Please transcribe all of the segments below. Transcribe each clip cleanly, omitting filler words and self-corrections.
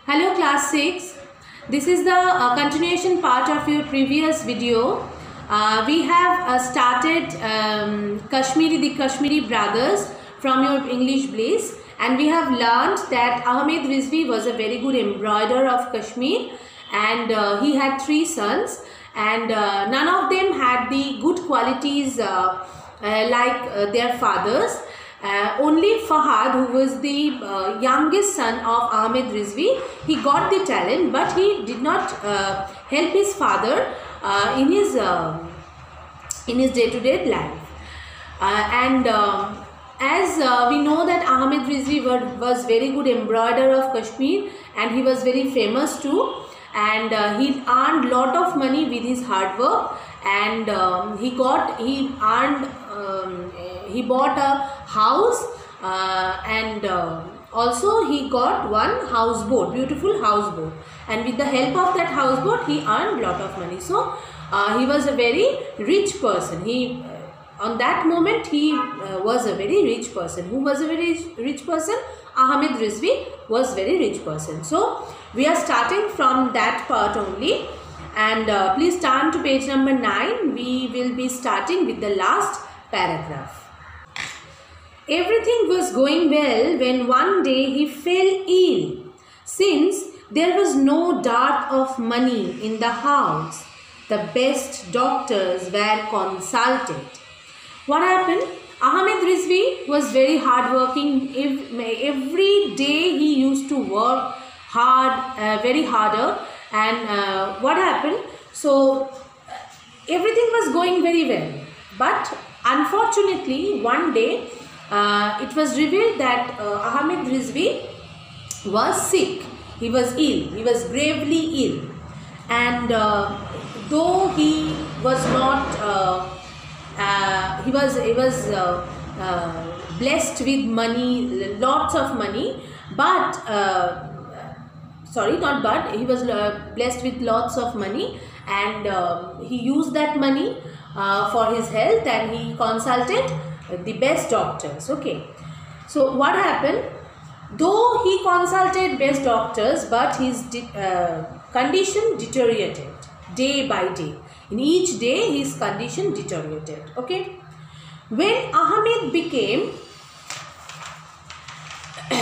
Hello class 6. This is the continuation part of your previous video. We have started the Kashmiri Brothers from your English Bliss, and we have learned that Ahmed Rizvi was a very good embroiderer of Kashmir, and he had 3 sons, and none of them had the good qualities like their fathers. Only Fahad, who was the youngest son of Ahmed Rizvi, he got the talent, but he did not help his father in his day-to-day life. As we know that Ahmed Rizvi was very good embroiderer of Kashmir, and he was very famous too, and he earned lot of money with his hard work, and he bought a house, and also he got one houseboat, beautiful houseboat, and with the help of that houseboat he earned lot of money. So he was a very rich person. On that moment he was a very rich person. Who was a very rich person? Ahmed Rizvi was very rich person. So we are starting from that part only, and please turn to page number 9. We will be starting with the last paragraph. Everything was going well when one day he fell ill. Since there was no dearth of money in the house, the best doctors were consulted. What happened? Ahmed Rizvi was very hardworking. Every day he used to work hard, very harder. And what happened? So everything was going very well. But unfortunately, one day it was revealed that Ahmed Rizvi was sick. He was ill. He was gravely ill. And though he was not, he was blessed with money, lots of money, but he was blessed with lots of money, and he used that money for his health, and he consulted the best doctors. Okay, so what happened? Though he consulted best doctors, but his condition deteriorated day by day. In each day his condition deteriorated. Okay, when Ahmed became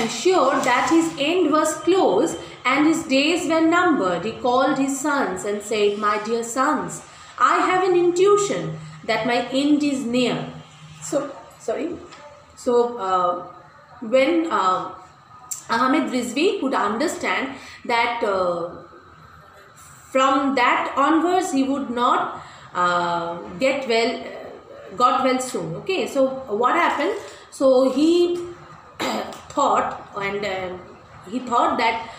sure that his end was close and his days were numbered, he called his sons and said, "My dear sons, I have an intuition that my end is near." When Ahmed Rizvi could understand that from that onwards he would not got well soon. Okay, so what happened? So he thought that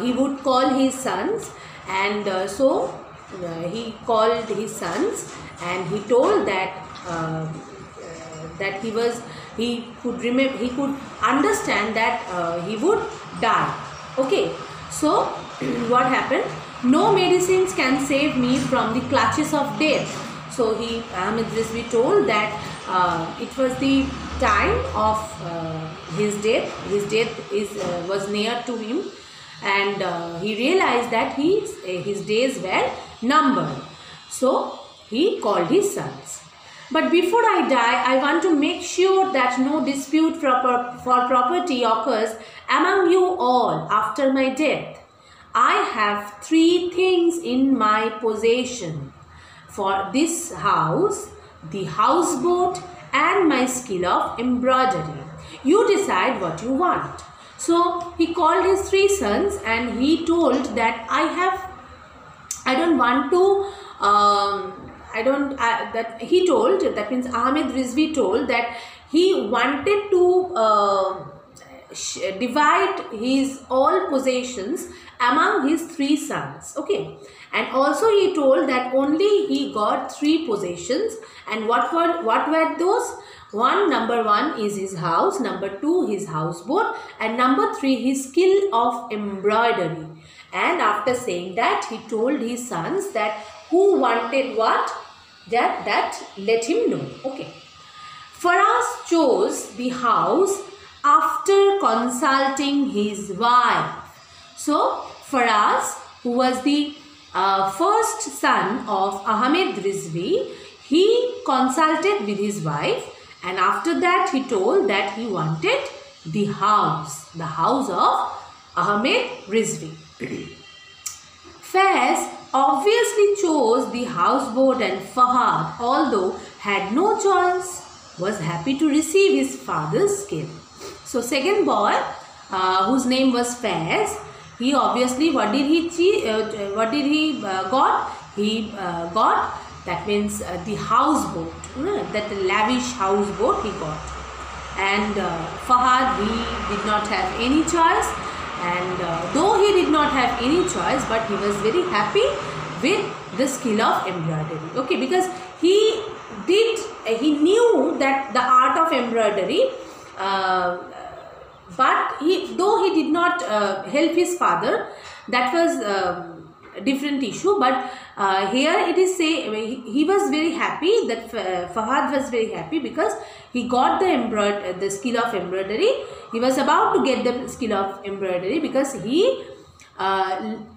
he would call his sons, and he called his sons, and he told that he could understand that he would die. Okay, so what happened? No medicines can save me from the clutches of death. So Ahmed Rizvi told that it was the time of his death. His death was near to him, and he realized that his days were numbered. So he called his sons. "But before I die, I want to make sure that no dispute for property occurs among you all after my death. I have 3 things in my possession: for this house, the houseboat, and my skill of embroidery. You decide what you want." So he called his 3 sons, and he told that that means Ahmed Rizvi told that he wanted to divide his all possessions among his 3 sons. Okay, and also he told that only he got 3 possessions, and what were those? Number 1 is his house, number 2 his houseboat, and number 3 his skill of embroidery. And after saying that, he told his sons that who wanted what, that let him know. Okay, Faraz chose the house after consulting his wife. So Faraz, who was the first son of Ahmed Rizvi, he consulted with his wife, and after that he told that he wanted the house of Ahmed Rizvi. Faiz obviously chose the houseboat, and Fahad, although had no choice, was happy to receive his father's skill. So second boy, whose name was Faiz, he obviously, what did he got? He got, that means the houseboat, that lavish houseboat he got. And Fahad, he did not have any choice, and though he did not have any choice, but he was very happy with the skill of embroidery. Okay, because he knew that the art of embroidery, but though he did not help his father, that was a different issue. But here it is he was very happy, that Fahad was very happy because he got the skill of embroidery. He was about to get the skill of embroidery because he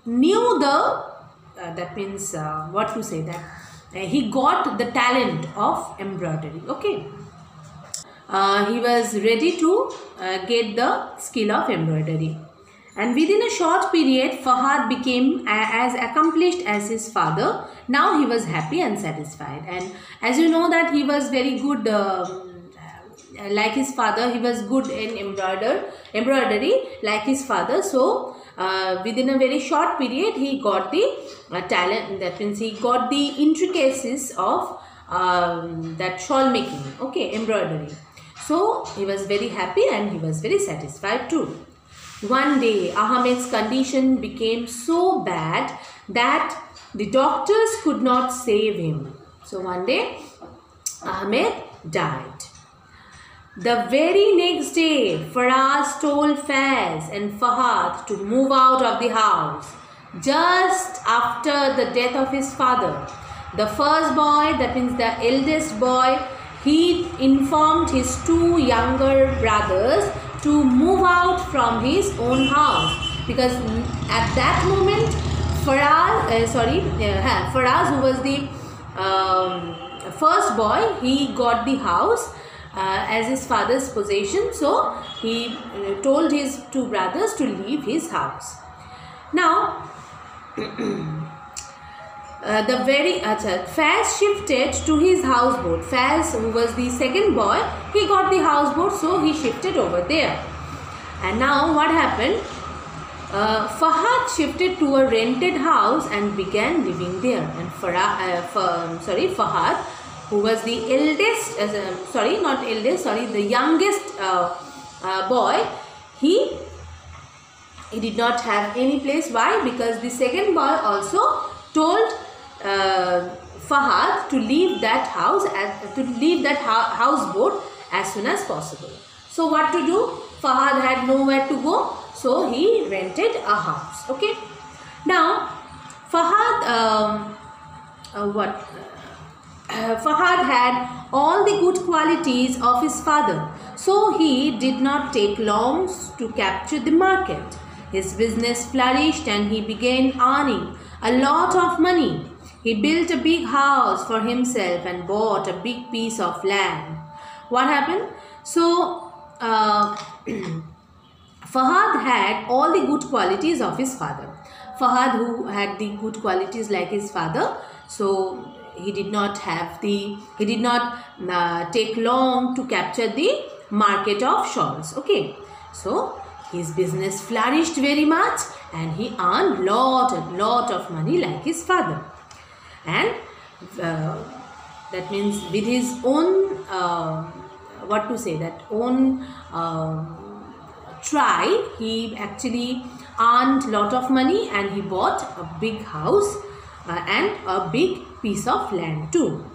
knew that means what to say, that he got the talent of embroidery. Okay. He was ready to get the skill of embroidery, and within a short period Fahad became as accomplished as his father. Now he was happy and satisfied, and as you know that he was very good, like his father. He was good in embroidery like his father. So within a very short period he got the talent, that means he got the intricacies of that shawl making, okay, embroidery. So he was very happy and he was very satisfied too. One day Ahmed's condition became so bad that the doctors could not save him. So one day Ahmed died. The very next day Faraz told Faiz and Fahad to move out of the house. Just after the death of his father, the first boy, that means the eldest boy, he informed his two younger brothers to move out from his own house, because at that moment Faraz, who was the first boy, he got the house as his father's possession. So he told his two brothers to leave his house. Now Faiz shifted to his houseboat. Faiz, who was the second boy, he got the houseboat, so he shifted over there. And now what happened? Fahad shifted to a rented house and began living there. And Fahad, who was the eldest, the youngest boy, he did not have any place. Why? Because the second boy also told Fahad to leave that house, houseboat as soon as possible. So what to do? Fahad had nowhere to go, so he rented a house. Okay. Now Fahad, Fahad had all the good qualities of his father, so he did not take long to capture the market. His business flourished and he began earning a lot of money. He built a big house for himself and bought a big piece of land. What happened? So Fahad had all the good qualities of his father. Fahad, who had the good qualities like his father, so he did not take long to capture the market of shawls. Okay, so his business flourished very much and he earned lot of money like his father. And that means with his own try, he actually earned lot of money and he bought a big house and a big piece of land too.